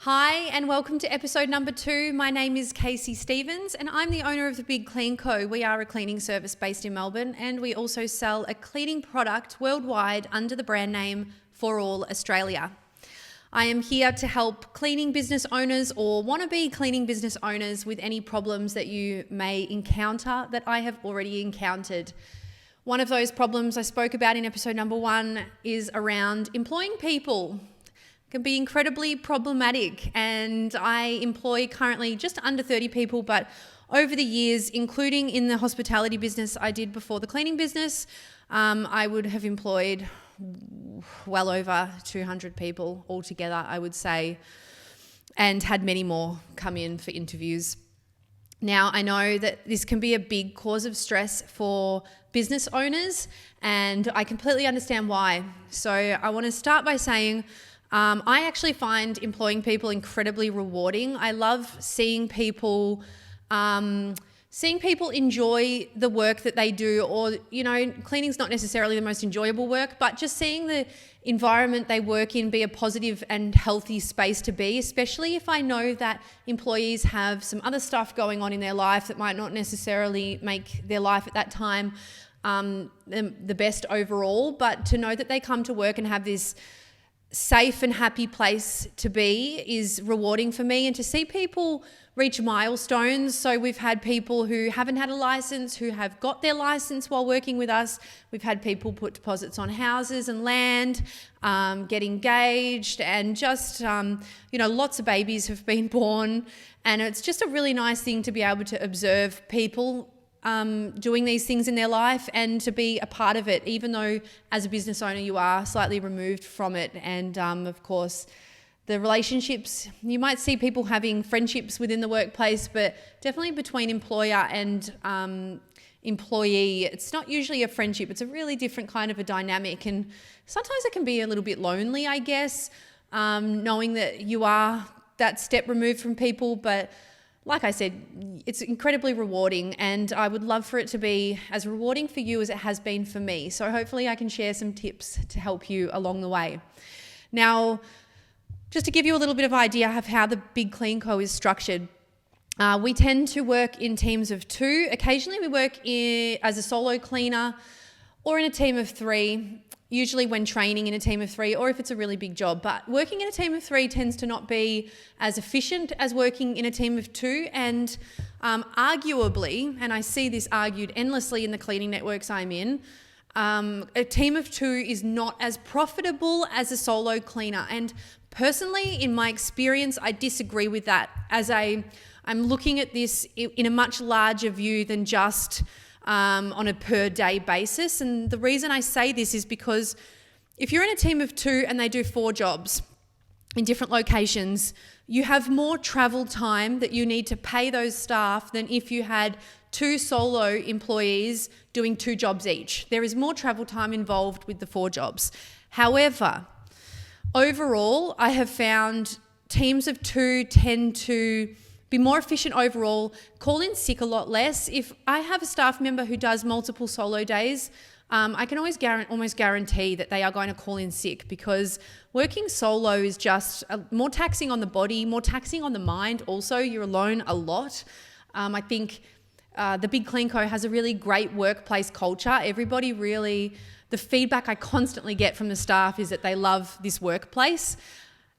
Hi and welcome to episode number 2. My name is Casey Stevens and I'm the owner of The Big Clean Co. We are a cleaning service based in Melbourne and we also sell a cleaning product worldwide under the brand name For All Australia. I am here to help cleaning business owners or wannabe cleaning business owners with any problems that you may encounter that I have already encountered. One of those problems I spoke about in episode number 1 is around employing people. Can be incredibly problematic, and I employ currently just under 30 people, but over the years, including in the hospitality business I did before the cleaning business, I would have employed well over 200 people altogether, I would say, and had many more come in for interviews. Now, I know that this can be a big cause of stress for business owners, and I completely understand why. So I want to start by saying I actually find employing people incredibly rewarding. I love seeing people enjoy the work that they do, or, cleaning's not necessarily the most enjoyable work, but just seeing the environment they work in be a positive and healthy space to be, especially if I know that employees have some other stuff going on in their life that might not necessarily make their life at that time the best overall, but to know that they come to work and have this safe and happy place to be is rewarding for me. And to see people reach milestones, so we've had people who haven't had a license who have got their license while working with us. We've had people put deposits on houses and land, get engaged, and just lots of babies have been born, and it's just a really nice thing to be able to observe people doing these things in their life and to be a part of it, even though as a business owner you are slightly removed from it. And of course, the relationships, you might see people having friendships within the workplace, but definitely between employer and employee, it's not usually a friendship. It's a really different kind of a dynamic, and sometimes it can be a little bit lonely, I guess, knowing that you are that step removed from people. But like I said, it's incredibly rewarding, and I would love for it to be as rewarding for you as it has been for me. So hopefully I can share some tips to help you along the way. Now, just to give you a little bit of idea of how the Big Clean Co is structured, we tend to work in teams of 2. Occasionally we work as a solo cleaner or in a team of 3. Usually when training in a team of 3, or if it's a really big job. But working in a team of 3 tends to not be as efficient as working in a team of 2. And arguably, and I see this argued endlessly in the cleaning networks I'm in, a team of 2 is not as profitable as a solo cleaner. And personally, in my experience, I disagree with that, as I'm looking at this in a much larger view than just on a per day basis. And the reason I say this is because if you're in a team of 2 and they do 4 jobs in different locations, you have more travel time that you need to pay those staff than if you had 2 solo employees doing 2 jobs each. There is more travel time involved with the 4 jobs. However, overall, I have found teams of 2 tend to be more efficient overall, call in sick a lot less. If I have a staff member who does multiple solo days, I can always almost guarantee that they are going to call in sick, because working solo is just more taxing on the body, more taxing on the mind. Also, you're alone a lot. I think the Big Clean Co has a really great workplace culture. Everybody really, the feedback I constantly get from the staff is that they love this workplace,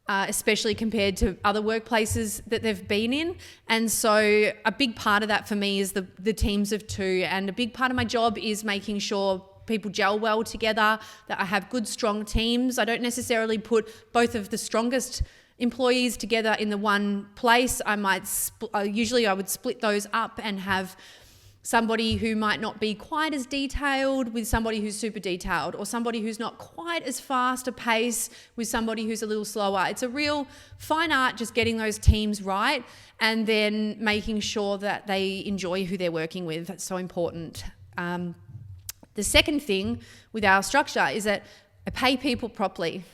especially compared to other workplaces that they've been in. And so a big part of that for me is the teams of 2. And a big part of my job is making sure people gel well together, that I have good, strong teams. I don't necessarily put both of the strongest employees together in the one place. I would split those up and have somebody who might not be quite as detailed with somebody who's super detailed, or somebody who's not quite as fast a pace with somebody who's a little slower. It's a real fine art just getting those teams right and then making sure that they enjoy who they're working with. That's so important. The second thing with our structure is that I pay people properly.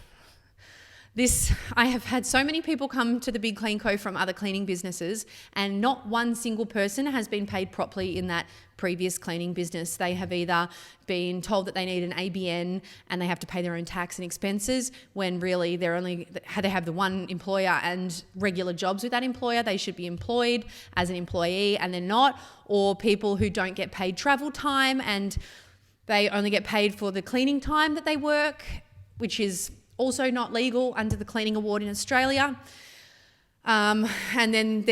I have had so many people come to the Big Clean Co from other cleaning businesses, and not one single person has been paid properly in that previous cleaning business. They have either been told that they need an ABN and they have to pay their own tax and expenses, when really they have the one employer and regular jobs with that employer. They should be employed as an employee and they're not. Or people who don't get paid travel time and they only get paid for the cleaning time that they work, which is also not legal under the Cleaning Award in Australia. And then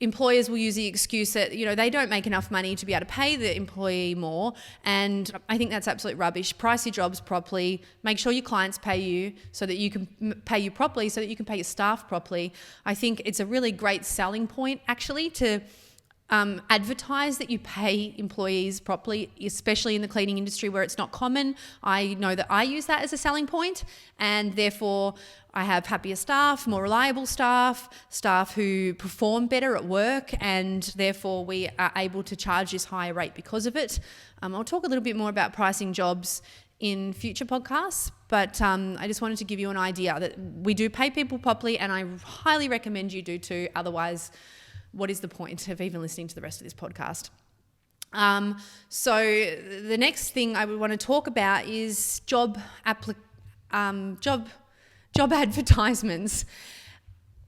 employers will use the excuse that, they don't make enough money to be able to pay the employee more. And I think that's absolute rubbish. Price your jobs properly. Make sure your clients pay you so that you can pay you properly, so that you can pay your staff properly. I think it's a really great selling point, actually, to advertise that you pay employees properly, especially in the cleaning industry where it's not common. I know that I use that as a selling point, and therefore I have happier staff, more reliable staff who perform better at work, and therefore we are able to charge this higher rate because of it. I'll talk a little bit more about pricing jobs in future podcasts, but I just wanted to give you an idea that we do pay people properly, and I highly recommend you do too. Otherwise, what is the point of even listening to the rest of this podcast? So the next thing I would want to talk about is job advertisements.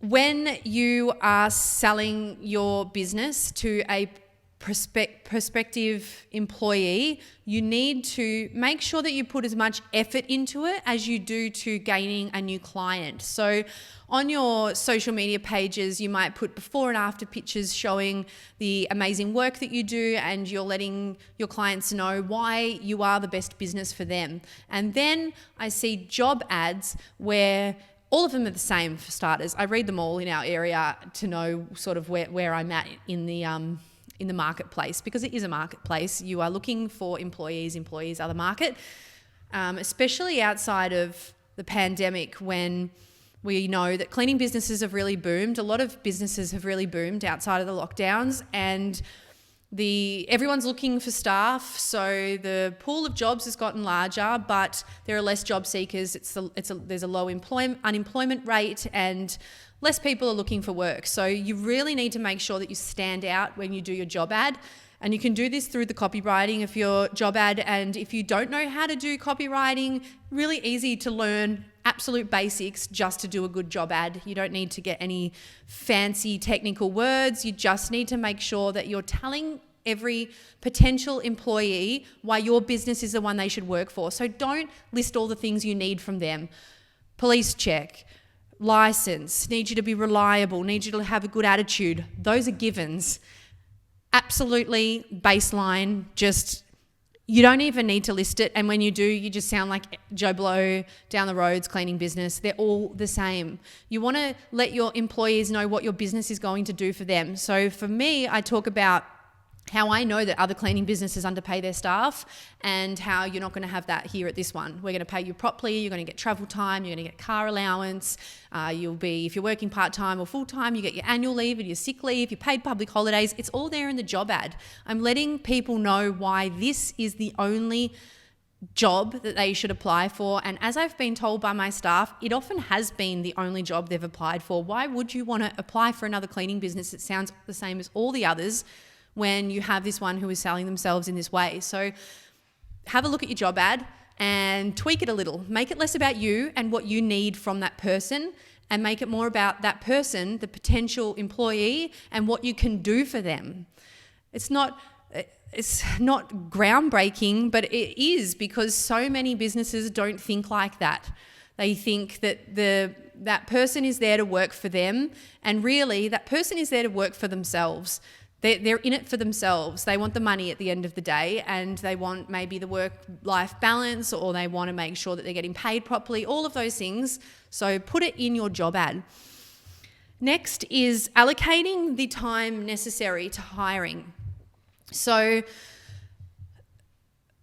When you are selling your business to a prospective employee, you need to make sure that you put as much effort into it as you do to gaining a new client. So on your social media pages, you might put before and after pictures showing the amazing work that you do, and you're letting your clients know why you are the best business for them. And then I see job ads where all of them are the same for starters. I read them all in our area to know sort of where I'm at in the marketplace, because it is a marketplace. You are looking for employees are the market, especially outside of the pandemic, when we know that cleaning businesses have really boomed. A lot of businesses have really boomed outside of the lockdowns, and everyone's looking for staff. So the pool of jobs has gotten larger, but there are less job seekers. There's a low unemployment rate, and less people are looking for work. So you really need to make sure that you stand out when you do your job ad. And you can do this through the copywriting of your job ad. And if you don't know how to do copywriting, really easy to learn absolute basics just to do a good job ad. You don't need to get any fancy technical words. You just need to make sure that you're telling every potential employee why your business is the one they should work for. So don't list all the things you need from them. Police check, license, need you to be reliable, need you to have a good attitude. Those are givens. Absolutely baseline, just you don't even need to list it. And when you do, you just sound like Joe Blow down the road's cleaning business. They're all the same. You want to let your employees know what your business is going to do for them. So for me, I talk about how I know that other cleaning businesses underpay their staff, and how you're not going to have that here at this one. We're going to pay you properly. You're going to get travel time. You're going to get car allowance. If you're working part-time or full-time, you get your annual leave and your sick leave, your paid public holidays. It's all there in the job ad. I'm letting people know why this is the only job that they should apply for. And as I've been told by my staff, it often has been the only job they've applied for. Why would you want to apply for another cleaning business that sounds the same as all the others when you have this one who is selling themselves in this way? So have a look at your job ad and tweak it a little. Make it less about you and what you need from that person, and make it more about that person, the potential employee, and what you can do for them. It's not groundbreaking, but it is, because so many businesses don't think like that. They think that that person is there to work for them, and really that person is there to work for themselves. They're in it for themselves. They want the money at the end of the day, and they want maybe the work-life balance, or they want to make sure that they're getting paid properly, all of those things. So put it in your job ad. Next is allocating the time necessary to hiring. So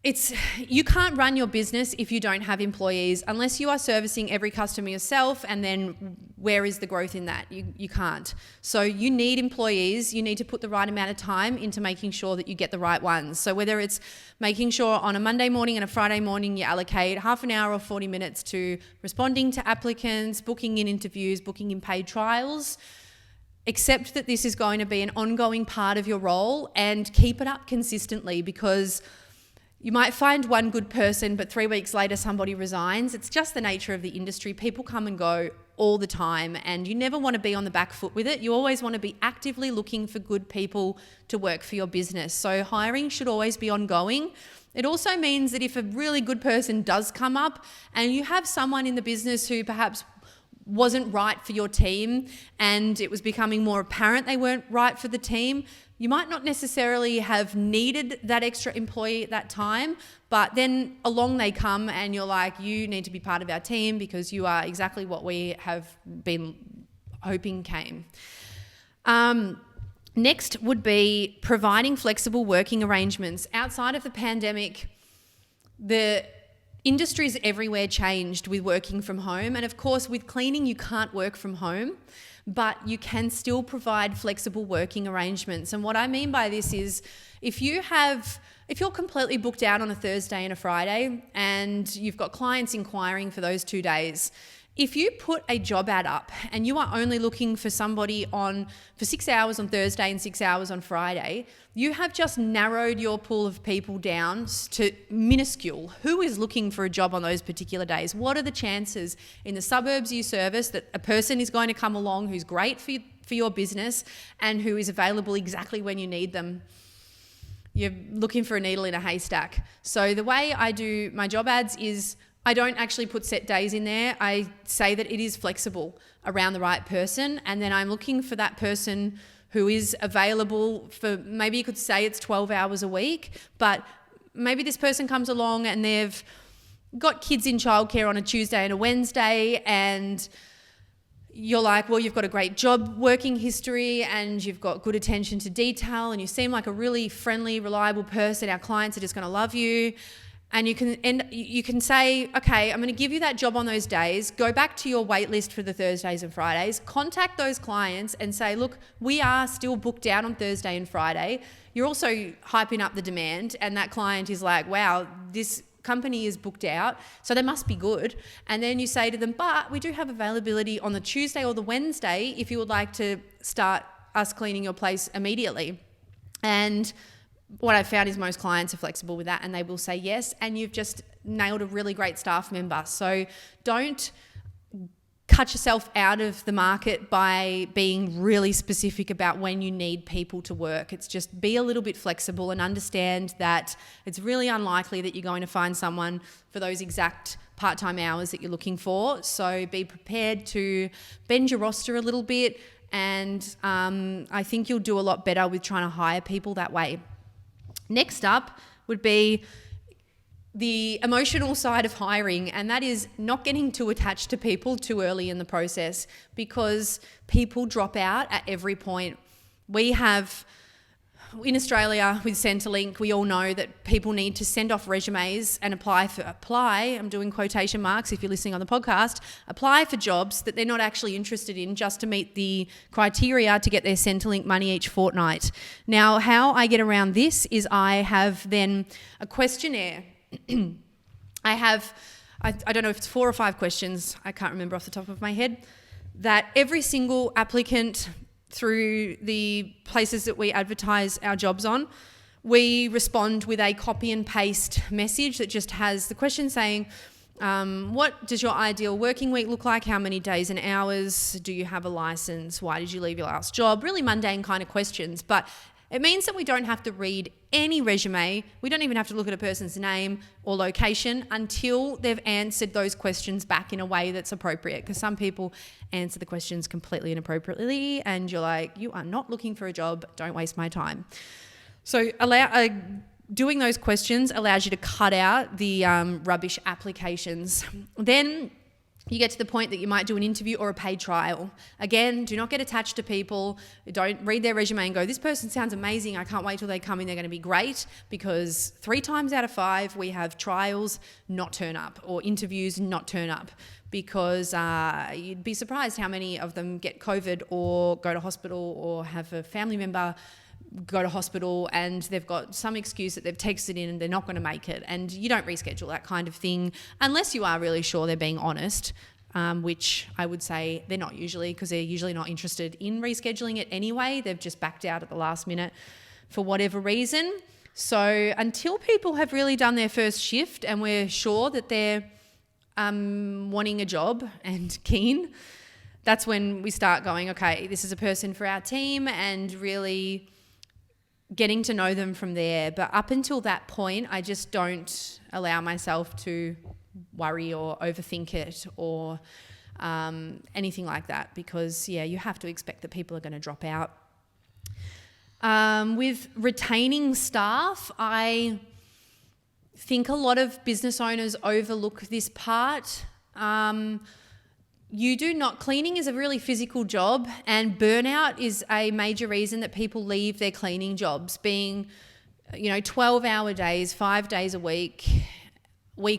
you can't run your business if you don't have employees, unless you are servicing every customer yourself and then where is the growth in that? You can't. So you need employees. You need to put the right amount of time into making sure that you get the right ones. So whether it's making sure on a Monday morning and a Friday morning you allocate half an hour or 40 minutes to responding to applicants, booking in interviews, booking in paid trials, accept that this is going to be an ongoing part of your role and keep it up consistently, because you might find one good person, but 3 weeks later somebody resigns. It's just the nature of the industry. People come and go all the time, and you never want to be on the back foot with it. You always want to be actively looking for good people to work for your business. So hiring should always be ongoing. It also means that if a really good person does come up and you have someone in the business who perhaps wasn't right for your team and it was becoming more apparent they weren't right for the team, you might not necessarily have needed that extra employee at that time, but then along they come and you're like, you need to be part of our team because you are exactly what we have been hoping came. Next would be providing flexible working arrangements. Outside of the pandemic, the industries everywhere changed with working from home. And of course, with cleaning, you can't work from home, but you can still provide flexible working arrangements. And what I mean by this is if you're completely booked out on a Thursday and a Friday and you've got clients inquiring for those 2 days, if you put a job ad up and you are only looking for somebody for 6 hours on Thursday and 6 hours on Friday, you have just narrowed your pool of people down to minuscule. Who is looking for a job on those particular days? What are the chances in the suburbs you service that a person is going to come along who's great for your business and who is available exactly when you need them? You're looking for a needle in a haystack. So the way I do my job ads is I don't actually put set days in there. I say that it is flexible around the right person, and then I'm looking for that person who is available for, maybe you could say it's 12 hours a week, but maybe this person comes along and they've got kids in childcare on a Tuesday and a Wednesday, and you're like, well, you've got a great job working history and you've got good attention to detail and you seem like a really friendly, reliable person. Our clients are just going to love you. And you can say, okay, I'm going to give you that job on those days. Go back to your wait list for the Thursdays and Fridays. Contact those clients and say, look, we are still booked out on Thursday and Friday. You're also hyping up the demand, and that client is like, wow, this company is booked out, so they must be good. And then you say to them, but we do have availability on the Tuesday or the Wednesday if you would like to start us cleaning your place immediately. And what I've found is most clients are flexible with that and they will say yes, and you've just nailed a really great staff member. So don't cut yourself out of the market by being really specific about when you need people to work. It's just be a little bit flexible and understand that it's really unlikely that you're going to find someone for those exact part-time hours that you're looking for. So be prepared to bend your roster a little bit, and I think you'll do a lot better with trying to hire people that way. Next up would be the emotional side of hiring, and that is not getting too attached to people too early in the process, because people drop out at every point. We have, in Australia with Centrelink, we all know that people need to send off resumes and apply, I'm doing quotation marks if you're listening on the podcast, apply for jobs that they're not actually interested in just to meet the criteria to get their Centrelink money each fortnight. Now, how I get around this is I have then a questionnaire. I don't know if it's 4 or 5 questions, I can't remember off the top of my head, that every single applicant through the places that we advertise our jobs on, we respond with a copy and paste message that just has the question saying, what does your ideal working week look like? How many days and hours? Do you have a license? Why did you leave your last job? Really mundane kind of questions, but it means that we don't have to read any resume. We don't even have to look at a person's name or location until they've answered those questions back in a way that's appropriate, because some people answer the questions completely inappropriately and you're like, you are not looking for a job, don't waste my time. So doing those questions allows you to cut out the rubbish applications. Then you get to the point that you might do an interview or a paid trial. Again, do not get attached to people. Don't read their resume and go, this person sounds amazing, I can't wait till they come in, they're going to be great, because 3 times out of 5 we have trials not turn up or interviews not turn up. because you'd be surprised how many of them get COVID or go to hospital or have a family member go to hospital and they've got some excuse that they've texted in and they're not going to make it, and you don't reschedule that kind of thing unless you are really sure they're being honest, which I would say they're not usually, because they're usually not interested in rescheduling it anyway. They've just backed out at the last minute for whatever reason. So until people have really done their first shift and we're sure that they're wanting a job and keen, that's when we start going, okay, this is a person for our team, and really getting to know them from there. But up until that point, I just don't allow myself to worry or overthink it or anything like that, because you have to expect that people are going to drop out. With retaining staff, I think a lot of business owners overlook this part. Cleaning is a really physical job, and burnout is a major reason that people leave their cleaning jobs. Being, 12-hour days, 5 days a week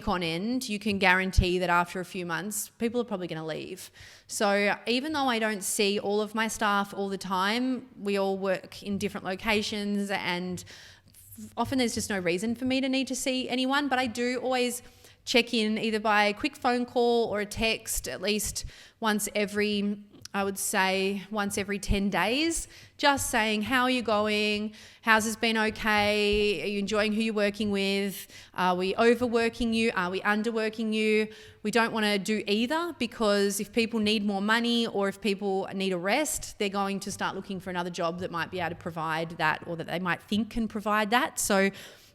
on end, you can guarantee that after a few months, people are probably going to leave. So even though I don't see all of my staff all the time, we all work in different locations, and often there's just no reason for me to need to see anyone, but I do always check in either by a quick phone call or a text at least once every 10 days, just saying, how are you going? How's this been okay? Are you enjoying who you're working with? Are we overworking you? Are we underworking you? We don't want to do either, because if people need more money or if people need a rest, they're going to start looking for another job that might be able to provide that, or that they might think can provide that. So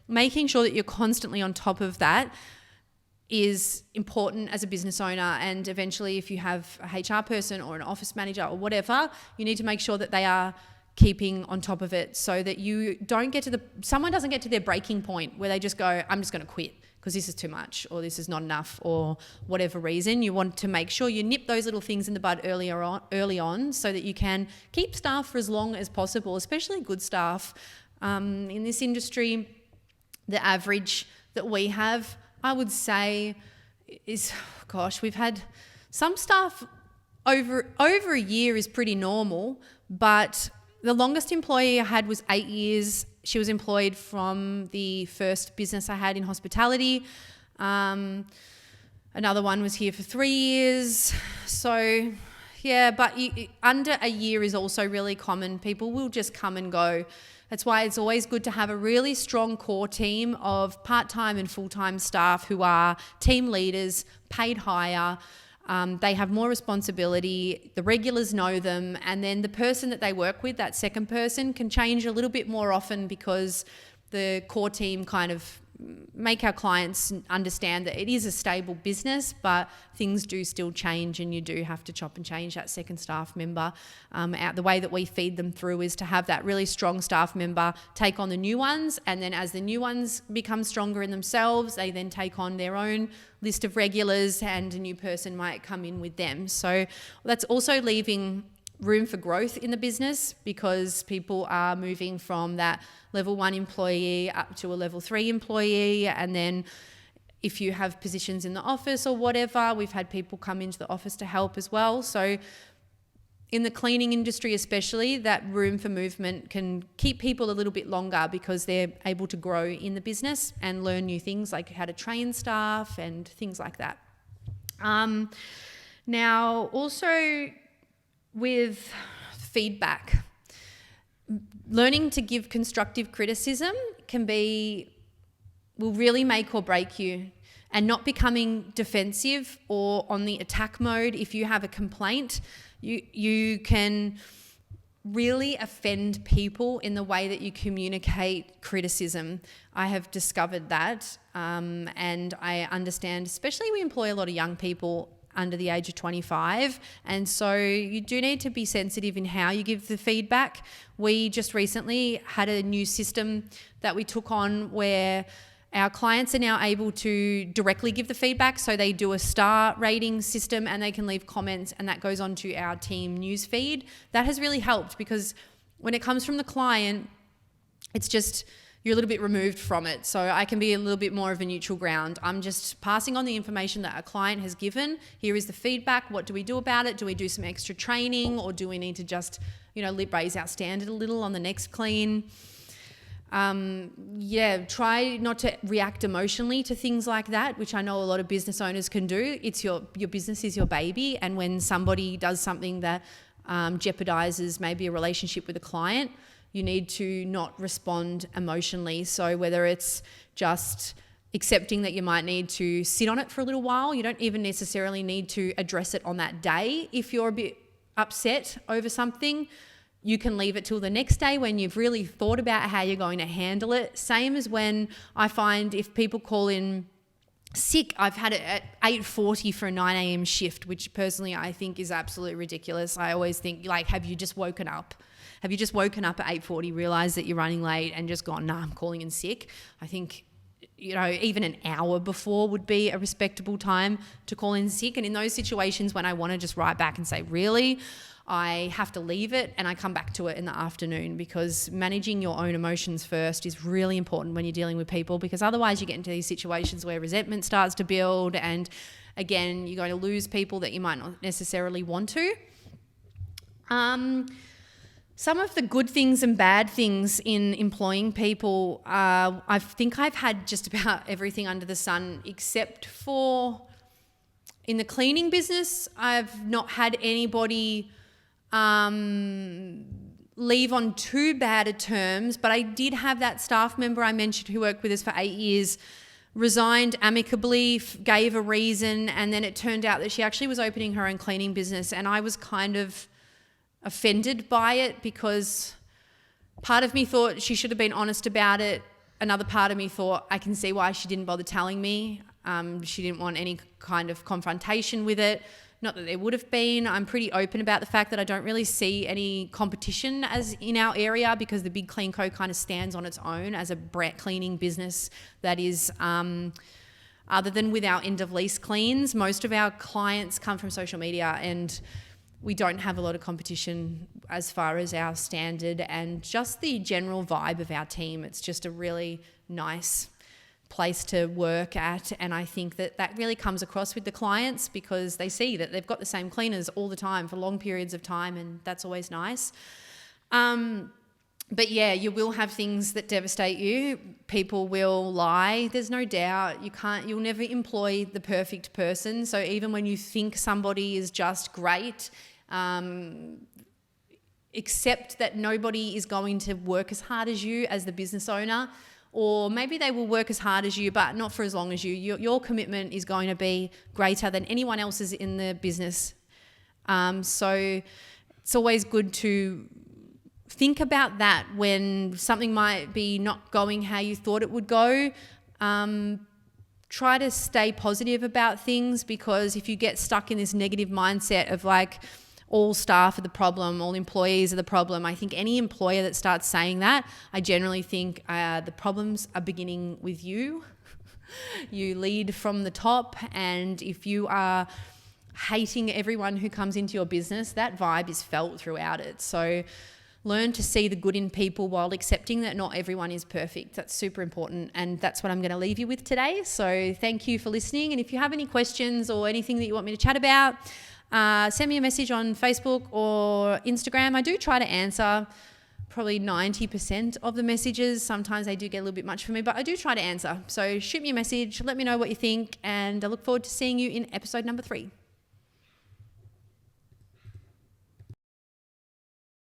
making sure that you're constantly on top of that is important as a business owner. And eventually, if you have a HR person or an office manager or whatever, you need to make sure that they are keeping on top of it, so that someone doesn't get to their breaking point where they just go, I'm just going to quit because this is too much, or this is not enough, or whatever reason. You want to make sure you nip those little things in the bud early on, so that you can keep staff for as long as possible, especially good staff. In this industry, the average that we have, I would say, is, we've had some staff over a year is pretty normal, but the longest employee I had was 8 years. She was employed from the first business I had in hospitality. Another one was here for 3 years. So, but under a year is also really common. People will just come and go. That's why it's always good to have a really strong core team of part-time and full-time staff who are team leaders, paid higher. They have more responsibility. The regulars know them. And then the person that they work with, that second person, can change a little bit more often, because the core team kind of make our clients understand that it is a stable business, but things do still change, and you do have to chop and change that second staff member. The way that we feed them through is to have that really strong staff member take on the new ones, and then as the new ones become stronger in themselves, they then take on their own list of regulars, and a new person might come in with them. So that's also leaving room for growth in the business, because people are moving from that level 1 employee up to a level 3 employee. And then if you have positions in the office or whatever, we've had people come into the office to help as well. So in the cleaning industry especially, that room for movement can keep people a little bit longer, because they're able to grow in the business and learn new things like how to train staff and things like that. Now, also with feedback, learning to give constructive criticism will really make or break you, and not becoming defensive or on the attack mode. If you have a complaint, you can really offend people in the way that you communicate criticism. I have discovered that, and I understand, especially we employ a lot of young people under the age of 25, and so you do need to be sensitive in how you give the feedback. We just recently had a new system that we took on where our clients are now able to directly give the feedback. So they do a star rating system, and they can leave comments, and that goes onto our team news feed. That has really helped, because when it comes from the client, it's just you're a little bit removed from it. So I can be a little bit more of a neutral ground. I'm just passing on the information that a client has given. Here is the feedback. What do we do about it? Do we do some extra training, or do we need to just, raise our standard a little on the next clean? Try not to react emotionally to things like that, which I know a lot of business owners can do. It's your business is your baby. And when somebody does something that jeopardizes maybe a relationship with a client, you need to not respond emotionally. So whether it's just accepting that you might need to sit on it for a little while, you don't even necessarily need to address it on that day. If you're a bit upset over something, you can leave it till the next day when you've really thought about how you're going to handle it. Same as when I find if people call in sick, I've had it at 8:40 for a 9 a.m. shift, which personally I think is absolutely ridiculous. I always think, have you just woken up? Have you just woken up at 8:40, realised that you're running late and just gone, I'm calling in sick? I think, even an hour before would be a respectable time to call in sick. And in those situations when I want to just write back and say, really, I have to leave it and I come back to it in the afternoon, because managing your own emotions first is really important when you're dealing with people, because otherwise you get into these situations where resentment starts to build, and again, you're going to lose people that you might not necessarily want to. Some of the good things and bad things in employing people, I think I've had just about everything under the sun, except for in the cleaning business. I've not had anybody leave on too bad a terms, but I did have that staff member I mentioned who worked with us for 8 years, resigned amicably, gave a reason, and then it turned out that she actually was opening her own cleaning business, and I was kind of offended by it, because part of me thought she should have been honest about it. Another part of me thought, I can see why she didn't bother telling me. She didn't want any kind of confrontation with it. Not that there would have been. I'm pretty open about the fact that I don't really see any competition as in our area, because the Big Clean Co kind of stands on its own as a brand cleaning business that is, other than with our end of lease cleans, most of our clients come from social media, and we don't have a lot of competition as far as our standard and just the general vibe of our team. It's just a really nice place to work at, and I think that really comes across with the clients, because they see that they've got the same cleaners all the time for long periods of time, and that's always nice. But yeah, you will have things that devastate you. People will lie. There's no doubt. You'll never employ the perfect person. So even when you think somebody is just great, accept that nobody is going to work as hard as you as the business owner, or maybe they will work as hard as you, but not for as long as you. Your commitment is going to be greater than anyone else's in the business. So it's always good to think about that when something might be not going how you thought it would go. Try to stay positive about things, because if you get stuck in this negative mindset of all staff are the problem, all employees are the problem, I think any employer that starts saying that, I generally think the problems are beginning with you. You lead from the top, and if you are hating everyone who comes into your business, that vibe is felt throughout it. So learn to see the good in people while accepting that not everyone is perfect. That's super important, and that's what I'm going to leave you with today. So thank you for listening, and if you have any questions or anything that you want me to chat about, send me a message on Facebook or Instagram. I do try to answer probably 90% of the messages. Sometimes they do get a little bit much for me, but I do try to answer. So shoot me a message, let me know what you think, and I look forward to seeing you in episode number 3.